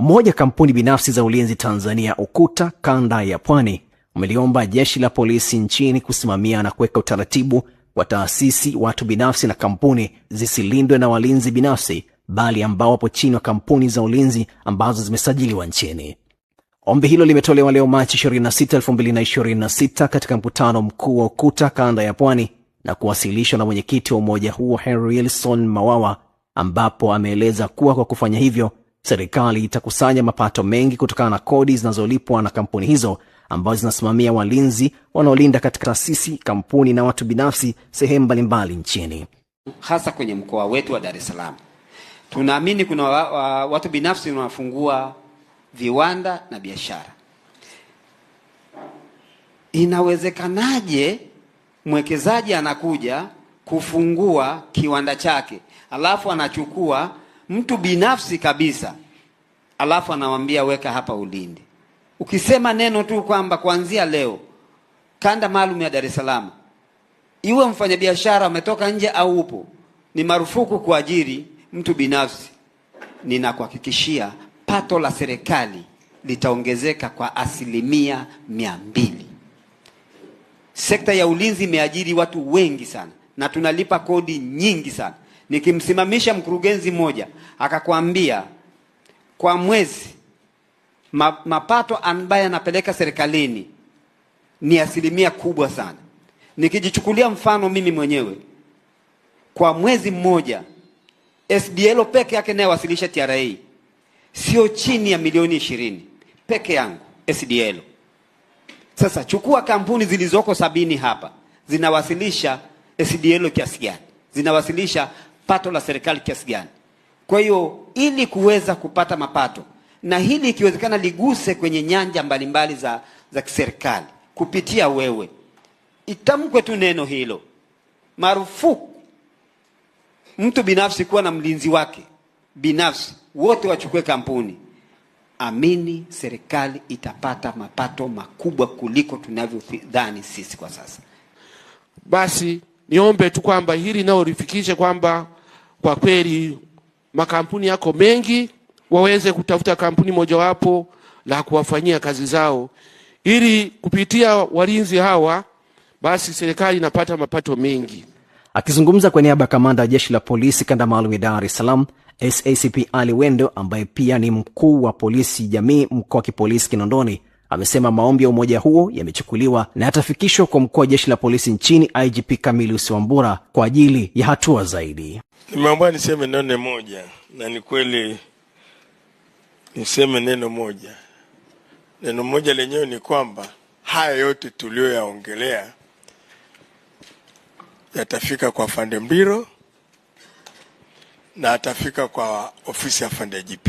Mmoja kampuni binafsi za ulinzi Tanzania, Ukuta kanda ya Pwani, umeliomba jeshi la polisi nchini kusimamia na kuweka utaratibu wa taasisi, watu binafsi na kampuni zisilindwe na walinzi binafsi, bali ambao wapo chini wa kampuni za ulinzi ambazo zimesajiliwa nchini. Ombi hilo limetolewa leo Machi 26, 2026 katika mkutano mkuu wa Ukuta kanda ya Pwani na kuwasilishwa na mwenyekiti wa umoja huo Henry Wilson Mawawa, ambapo ameeleza kuwa kwa kufanya hivyo serikali itakusanya mapato mengi kutokana na kodi zinazolipwa na kampuni hizo ambazo zinasimamia walinzi wanaolinda katika taasisi, kampuni na watu binafsi sehemu mbalimbali nchini. Hasa kwenye mkoa wetu wa Dar es Salaam, tunaamini kuna watu binafsi wanafungua viwanda na biashara. Inawezekanaje mwekezaji anakuja kufungua kiwanda chake, alafu anachukua mtu binafsi kabisa, alafu anamwambia weka hapa ulindi? Ukisema neno tu kwamba kuanzia leo kanda maalum ya Dar es Salaam, iwe mfanyabiashara umetoka nje au upo, ni marufuku kuajiri mtu binafsi, ninakuhakikishia pato la serikali litaongezeka kwa 200%. Sekta ya ulinzi imeajiri watu wengi sana na tunalipa kodi nyingi sana. Nikimsimamisha mkurugenzi mmoja akakwambia kwa mwezi mapato ambayo anapeleka serikalini ni 1% kubwa sana. Nikijichukulia mfano mimi mwenyewe, kwa mwezi mmoja SDL peke yake naye wasilisha TRA sio chini ya milioni 20 peke yangu SDL. Sasa chukua kampuni zilizoko 70 hapa, zinawasilisha SDL kiasi gani? Zinawasilisha pato la serikali kiasi gani? Kwa hiyo ili kuweza kupata mapato, na hili ikiwezekana liguse kwenye nyanja mbalimbali za kiserikali kupitia wewe, itamkwe tu neno hilo, marufuku mtu binafsi kuwa na mlinzi wake binafsi, wote wachukue kampuni. Amini serikali itapata mapato makubwa kuliko tunavyodhani sisi kwa sasa. Basi niombe tu kwamba hili nao lifikishe kwamba kwa kweli makampuni yako mengi waweze kutafuta kampuni mojawapo la kuwafanyia kazi zao, ili kupitia walinzi hawa basi serikali inapata mapato mengi. Akizungumza kwa niaba ya kamanda wa jeshi la polisi kanda maalum ya Dar es Salaam, SACP Ali Wendo, ambaye pia ni mkuu wa polisi jamii mkoa wa kipolisi Kinondoni, amesema maombi ya umoja huo yamechukuliwa na yatafikishwa kwa mkuu wa jeshi la polisi nchini IGP Camillus Wambura kwa ajili ya hatua zaidi. Nimeambiwa niseme neno moja, na ni kweli niseme neno moja. Neno moja lenyewe ni kwamba haya yote tulioyaongelea yatafika kwa Afande Mbiro na atafika kwa ofisi ya Afande IGP.